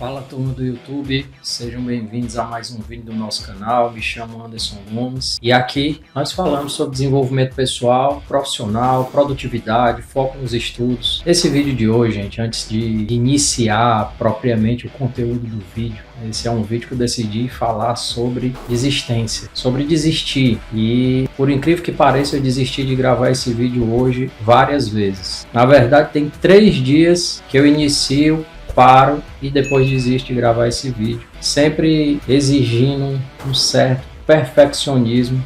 Fala turma do YouTube, sejam bem-vindos a mais um vídeo do nosso canal. Me chamo Anderson Gomes e aqui nós falamos sobre desenvolvimento pessoal, profissional, produtividade, foco nos estudos. Esse vídeo de hoje, gente, antes de iniciar propriamente o conteúdo do vídeo, esse é um vídeo que eu decidi falar sobre desistência, sobre desistir. E por incrível que pareça, eu desisti de gravar esse vídeo hoje várias vezes. Na verdade, tem 3 dias que eu inicio, paro e depois desisto de gravar esse vídeo, sempre exigindo um certo perfeccionismo,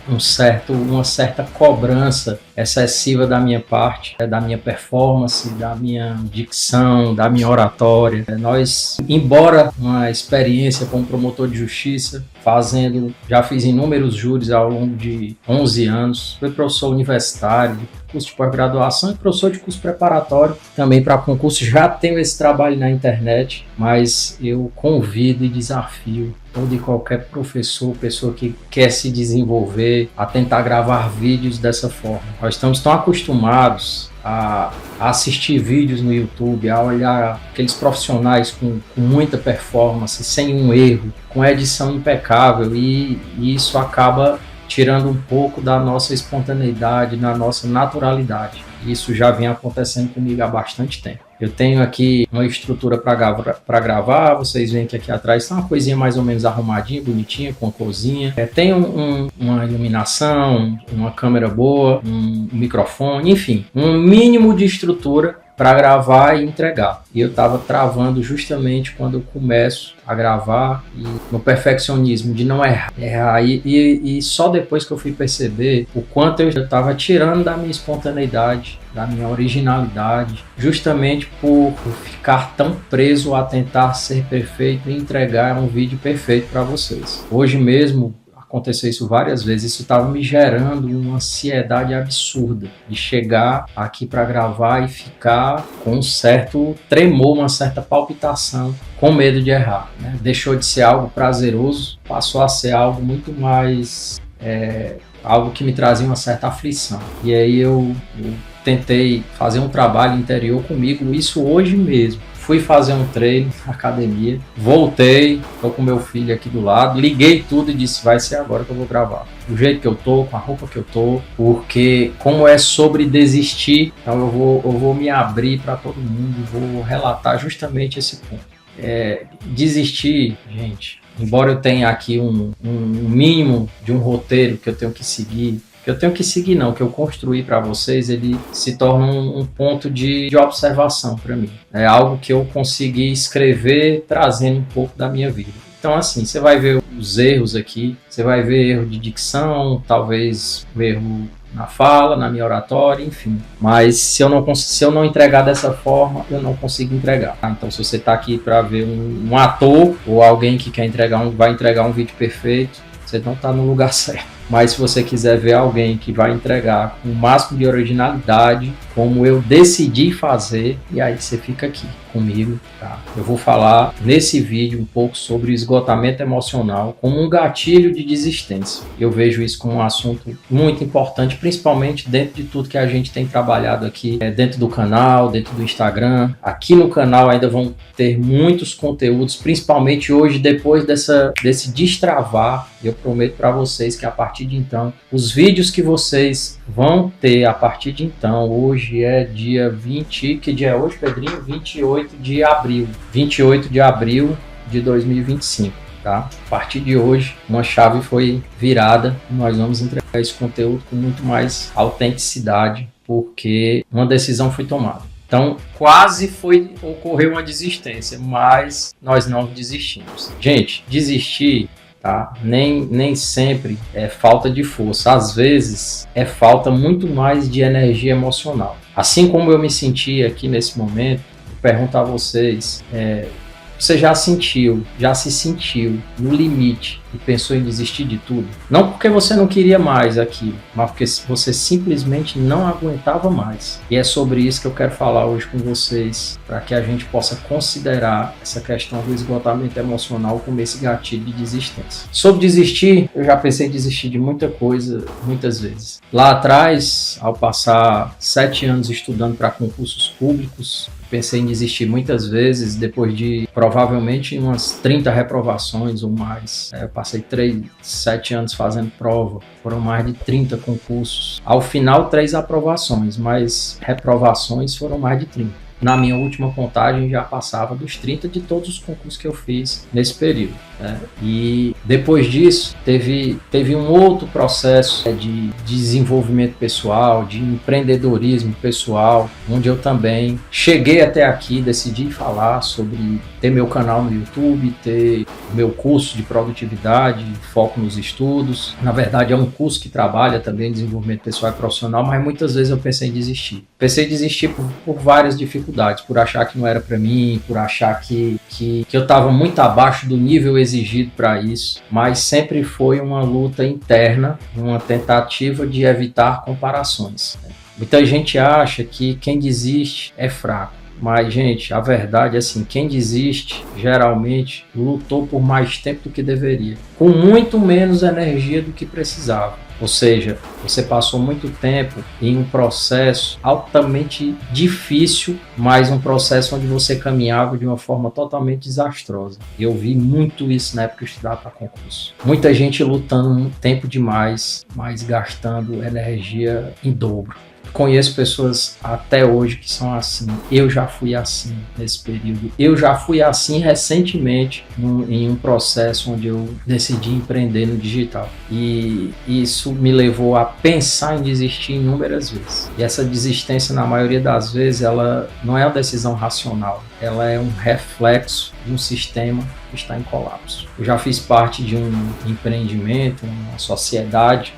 uma certa cobrança excessiva da minha parte, da minha performance, da minha dicção, da minha oratória. Embora uma experiência como promotor de justiça, já fiz inúmeros júris ao longo de 11 anos, fui professor universitário, curso de pós-graduação e professor de curso preparatório também para concurso. Já tenho esse trabalho na internet, mas eu convido e desafio todo e qualquer professor, pessoa que quer se desenvolver, a tentar gravar vídeos dessa forma. Nós estamos tão acostumados a assistir vídeos no YouTube, a olhar aqueles profissionais com muita performance, sem um erro, com edição impecável, e isso acaba tirando um pouco da nossa espontaneidade, da nossa naturalidade. Isso já vem acontecendo comigo há bastante tempo. Eu tenho aqui uma estrutura para gravar, vocês veem que aqui atrás está uma coisinha mais ou menos arrumadinha, bonitinha, com a cozinha. Tem uma iluminação, uma câmera boa, um microfone, enfim, um mínimo de estrutura para gravar e entregar. E eu estava travando justamente quando eu começo a gravar, e no perfeccionismo de não errar. E só depois que eu fui perceber o quanto eu estava tirando da minha espontaneidade, da minha originalidade, justamente por ficar tão preso a tentar ser perfeito e entregar um vídeo perfeito para vocês. Hoje mesmo aconteceu isso várias vezes, isso estava me gerando uma ansiedade absurda de chegar aqui para gravar e ficar com um certo tremor, uma certa palpitação, com medo de errar, né? Deixou de ser algo prazeroso, passou a ser algo muito mais, algo que me trazia uma certa aflição. E aí eu tentei fazer um trabalho interior comigo, isso hoje mesmo. Fui fazer um treino na academia, voltei, tô com meu filho aqui do lado, liguei tudo e disse, vai ser agora que eu vou gravar. Do jeito que eu tô, com a roupa que eu tô, porque como é sobre desistir, então eu vou me abrir para todo mundo e vou relatar justamente esse ponto. Desistir, gente, embora eu tenha aqui um mínimo de um roteiro que eu tenho que seguir, que eu construí para vocês, ele se torna um ponto de observação para mim. É algo que eu consegui escrever trazendo um pouco da minha vida. Então, assim, você vai ver os erros aqui, você vai ver erro de dicção, talvez erro na fala, na minha oratória, enfim. Mas se eu não entregar dessa forma, eu não consigo entregar. Então, se você está aqui para ver um ator ou alguém que vai entregar um vídeo perfeito, você não está no lugar certo. Mas se você quiser ver alguém que vai entregar com o máximo de originalidade, como eu decidi fazer, e aí você fica aqui comigo, tá? Eu vou falar nesse vídeo um pouco sobre esgotamento emocional como um gatilho de desistência. Eu vejo isso como um assunto muito importante, principalmente dentro de tudo que a gente tem trabalhado aqui, dentro do canal, dentro do Instagram. Aqui no canal ainda vão ter muitos conteúdos, principalmente hoje, depois desse destravar. Eu prometo para vocês que a partir de então, os vídeos que vocês vão ter a partir de então, hoje é dia 20, que dia é hoje, Pedrinho? 28 de abril. 28 de abril de 2025, tá? A partir de hoje, uma chave foi virada e nós vamos entregar esse conteúdo com muito mais autenticidade, porque uma decisão foi tomada. Então, ocorreu uma desistência, mas nós não desistimos. Gente, desistir, tá? Nem sempre é falta de força, às vezes é falta muito mais de energia emocional. Assim como eu me senti aqui nesse momento, eu pergunto a vocês, você já se sentiu no limite e pensou em desistir de tudo? Não porque você não queria mais aquilo, mas porque você simplesmente não aguentava mais. E é sobre isso que eu quero falar hoje com vocês, para que a gente possa considerar essa questão do esgotamento emocional como esse gatilho de desistência. Sobre desistir, eu já pensei em desistir de muita coisa, muitas vezes. Lá atrás, ao passar 7 anos estudando para concursos públicos, pensei em desistir muitas vezes, depois de provavelmente umas 30 reprovações ou mais. Eu passei 7 anos fazendo prova, foram mais de 30 concursos. Ao final, 3 aprovações, mas reprovações foram mais de 30. Na minha última contagem já passava dos 30 de todos os concursos que eu fiz nesse período. E depois disso teve um outro processo de desenvolvimento pessoal, de empreendedorismo pessoal, onde eu também cheguei até aqui, decidi falar sobre ter meu canal no YouTube, ter meu curso de produtividade, foco nos estudos. Na verdade é um curso que trabalha também em desenvolvimento pessoal e profissional, mas muitas vezes eu pensei em desistir. Pensei em desistir por várias dificuldades, por achar que não era para mim, por achar que eu estava muito abaixo do nível exigido para isso, mas sempre foi uma luta interna, uma tentativa de evitar comparações. Muita gente acha que quem desiste é fraco, mas, gente, a verdade é assim, quem desiste geralmente lutou por mais tempo do que deveria, com muito menos energia do que precisava. Ou seja, você passou muito tempo em um processo altamente difícil, mas um processo onde você caminhava de uma forma totalmente desastrosa. Eu vi muito isso na época que eu estudava para concurso. Muita gente lutando tempo demais, mas gastando energia em dobro. Conheço pessoas até hoje que são assim. Eu já fui assim nesse período. Eu já fui assim recentemente em um processo onde eu decidi empreender no digital. E isso me levou a pensar em desistir inúmeras vezes. E essa desistência, na maioria das vezes, ela não é uma decisão racional. Ela é um reflexo de um sistema que está em colapso. Eu já fiz parte de um empreendimento, uma sociedade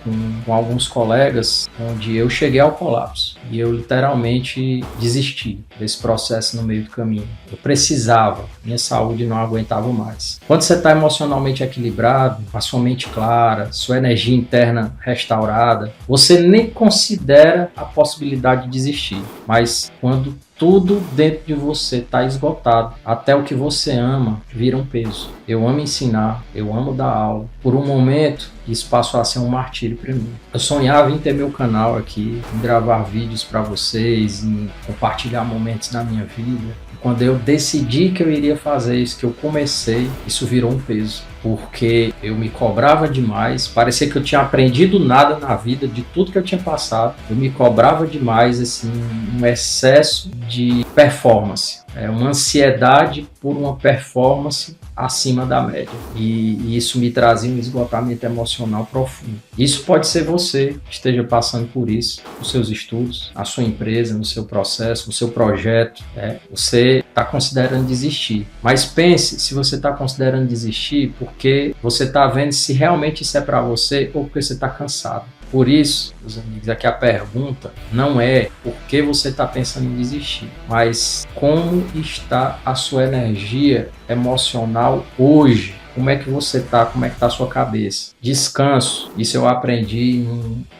com alguns colegas, onde eu cheguei ao colapso. E eu literalmente desisti desse processo no meio do caminho. Eu precisava, minha saúde não aguentava mais. Quando você está emocionalmente equilibrado, a sua mente clara, sua energia interna restaurada, você nem considera a possibilidade de desistir. Mas quando tudo dentro de você está esgotado, até o que você ama vira um peso. Eu amo ensinar, eu amo dar aula. Por um momento, isso passou a ser um martírio para mim. Eu sonhava em ter meu canal aqui, em gravar vídeos para vocês, em compartilhar momentos da minha vida. Quando eu decidi que eu iria fazer isso, que eu comecei, isso virou um peso. Porque eu me cobrava demais, parecia que eu tinha aprendido nada na vida, de tudo que eu tinha passado. Eu me cobrava demais, assim, um excesso de performance. Uma ansiedade por uma performance acima da média. E isso me trazia um esgotamento emocional profundo. Isso pode ser você que esteja passando por isso, nos seus estudos, na sua empresa, no seu processo, no seu projeto. Você está considerando desistir. Mas pense se você está considerando desistir porque você está vendo se realmente isso é para você ou porque você está cansado. Por isso, meus amigos, aqui a pergunta não é por que você está pensando em desistir, mas como está a sua energia emocional hoje? Como é que você está? Como é que está a sua cabeça? Descanso, isso eu aprendi,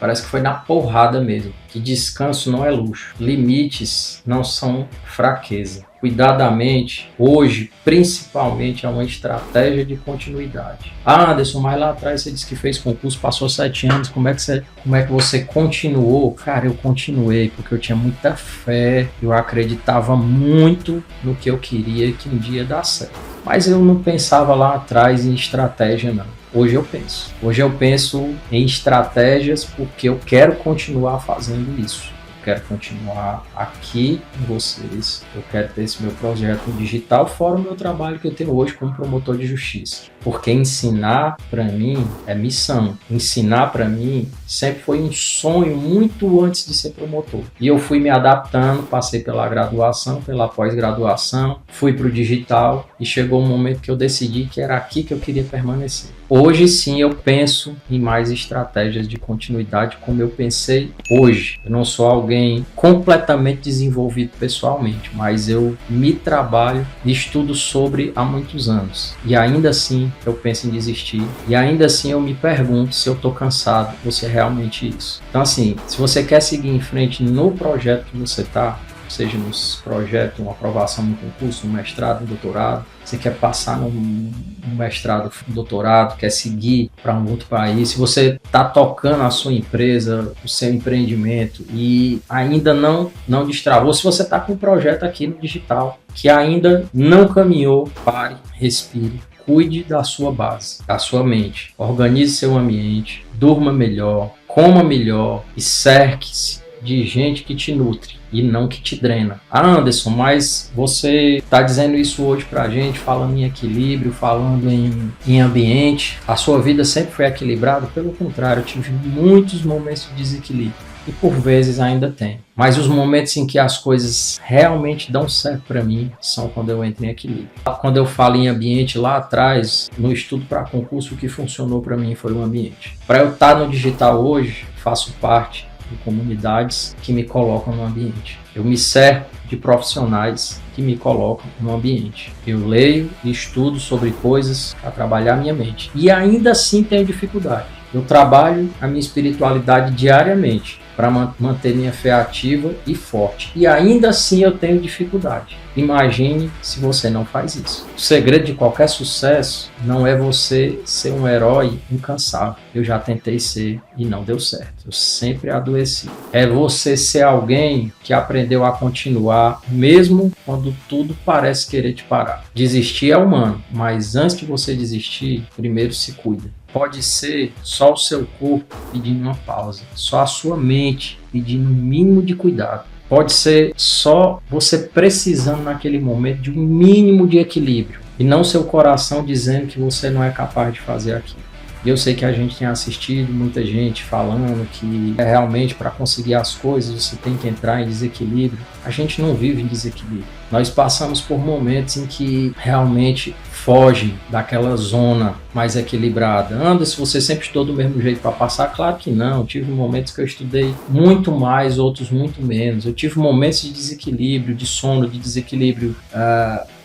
parece que foi na porrada mesmo, que descanso não é luxo. Limites não são fraqueza. Cuidar da mente, hoje, principalmente, é uma estratégia de continuidade. Ah, Anderson, mas lá atrás você disse que fez concurso, passou 7 anos, como é que você continuou? Cara, eu continuei porque eu tinha muita fé, eu acreditava muito no que eu queria e que um dia ia dar certo. Mas eu não pensava lá atrás em estratégia, não. Hoje eu penso. Hoje eu penso em estratégias porque eu quero continuar fazendo isso. Quero continuar aqui com vocês, eu quero ter esse meu projeto digital, fora o meu trabalho que eu tenho hoje como promotor de justiça. Porque ensinar para mim é missão. Ensinar para mim sempre foi um sonho muito antes de ser promotor. E eu fui me adaptando, passei pela graduação, pela pós-graduação, fui para o digital e chegou um momento que eu decidi que era aqui que eu queria permanecer. Hoje sim eu penso em mais estratégias de continuidade como eu pensei hoje. Eu não sou alguém alguém completamente desenvolvido pessoalmente, mas eu me trabalho e estudo sobre há muitos anos. E ainda assim eu penso em desistir. E ainda assim eu me pergunto se eu estou cansado ou se é realmente isso. Então assim, se você quer seguir em frente no projeto que você está, seja nos projetos, uma aprovação no concurso, um mestrado, um doutorado, você quer passar num mestrado, um doutorado, quer seguir para um outro país, se você está tocando a sua empresa, o seu empreendimento e ainda não destravou, se você está com um projeto aqui no digital que ainda não caminhou, pare, respire. Cuide da sua base, da sua mente, organize seu ambiente, durma melhor, coma melhor e cerque-se de gente que te nutre e não que te drena. Anderson, mas você está dizendo isso hoje pra gente, falando em equilíbrio, falando em ambiente. A sua vida sempre foi equilibrada? Pelo contrário, eu tive muitos momentos de desequilíbrio e por vezes ainda tem. Mas os momentos em que as coisas realmente dão certo para mim são quando eu entro em equilíbrio. Quando eu falo em ambiente lá atrás, no estudo para concurso, o que funcionou para mim foi o ambiente. Para eu estar no digital hoje, faço parte de comunidades que me colocam no ambiente. Eu me cerco de profissionais que me colocam no ambiente. Eu leio e estudo sobre coisas para trabalhar a minha mente. E ainda assim tenho dificuldade. Eu trabalho a minha espiritualidade diariamente para manter minha fé ativa e forte. E ainda assim eu tenho dificuldade. Imagine se você não faz isso. O segredo de qualquer sucesso não é você ser um herói incansável. Eu já tentei ser e não deu certo. Eu sempre adoeci. É você ser alguém que aprendeu a continuar mesmo quando tudo parece querer te parar. Desistir é humano, mas antes de você desistir, primeiro se cuida. Pode ser só o seu corpo pedindo uma pausa, só a sua mente pedindo um mínimo de cuidado. Pode ser só você precisando naquele momento de um mínimo de equilíbrio e não seu coração dizendo que você não é capaz de fazer aquilo. E eu sei que a gente tem assistido muita gente falando que realmente para conseguir as coisas você tem que entrar em desequilíbrio. A gente não vive em desequilíbrio. Nós passamos por momentos em que realmente fogem daquela zona mais equilibrada. Anderson, você sempre estudou do mesmo jeito para passar? Claro que não. Eu tive momentos que eu estudei muito mais, outros muito menos. Eu tive momentos de desequilíbrio, de sono, de desequilíbrio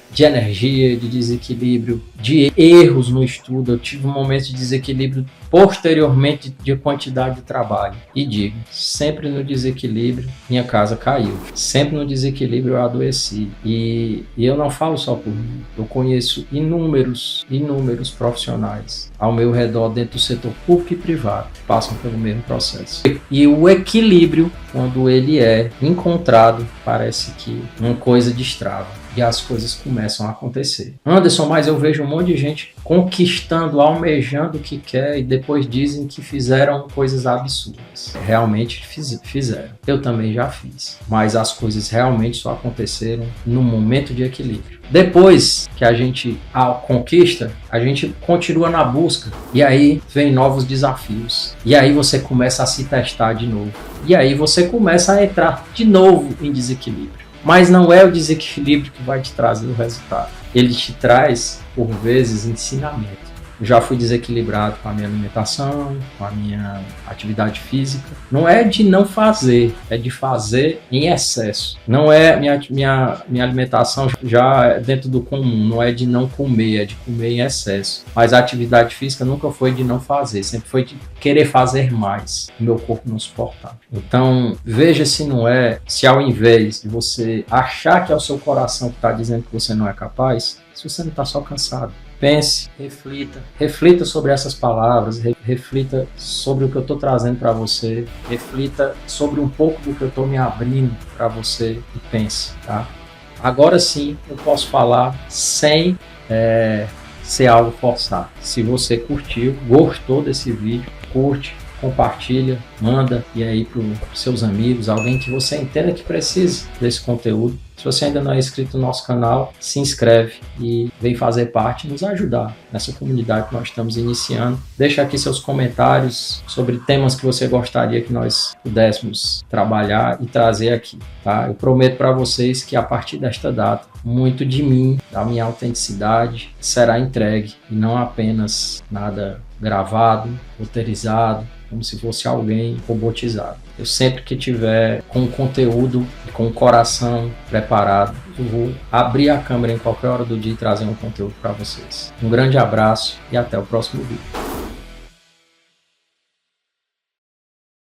de energia, de desequilíbrio, de erros no estudo. Eu tive um momento de desequilíbrio posteriormente de quantidade de trabalho. E digo, sempre no desequilíbrio minha casa caiu. Sempre no desequilíbrio eu adoeci. E eu não falo só por mim. Eu conheço inúmeros profissionais ao meu redor dentro do setor público e privado que passam pelo mesmo processo. E o equilíbrio, quando ele é encontrado, parece que uma coisa destrava. E as coisas começam a acontecer. Anderson, mas eu vejo um monte de gente conquistando, almejando o que quer e depois dizem que fizeram coisas absurdas. Realmente fizeram. Eu também já fiz. Mas as coisas realmente só aconteceram no momento de equilíbrio. Depois que a gente conquista, a gente continua na busca. E aí vem novos desafios. E aí você começa a se testar de novo. E aí você começa a entrar de novo em desequilíbrio. Mas não é o desequilíbrio que vai te trazer o resultado. Ele te traz, por vezes, ensinamento. Eu já fui desequilibrado com a minha alimentação, com a minha atividade física. Não é de não fazer, é de fazer em excesso. Não é minha alimentação já é dentro do comum, não é de não comer, é de comer em excesso. Mas a atividade física nunca foi de não fazer, sempre foi de querer fazer mais, o meu corpo não suportar. Então, veja se não é, se ao invés de você achar que é o seu coração que está dizendo que você não é capaz, se você não está só cansado. Pense, reflita sobre essas palavras, reflita sobre o que eu estou trazendo para você, reflita sobre um pouco do que eu estou me abrindo para você e pense, tá? Agora sim eu posso falar sem ser algo forçado. Se você curtiu, gostou desse vídeo, curte, compartilha, manda e aí para os seus amigos, alguém que você entenda que precise desse conteúdo. Se você ainda não é inscrito no nosso canal, se inscreve e vem fazer parte e nos ajudar nessa comunidade que nós estamos iniciando. Deixa aqui seus comentários sobre temas que você gostaria que nós pudéssemos trabalhar e trazer aqui, tá? Eu prometo para vocês que a partir desta data, muito de mim, da minha autenticidade, será entregue e não apenas nada gravado, roteirizado, como se fosse alguém robotizado. Eu sempre que tiver com o conteúdo, com o coração preparado, eu vou abrir a câmera em qualquer hora do dia e trazer um conteúdo para vocês. Um grande abraço e até o próximo vídeo.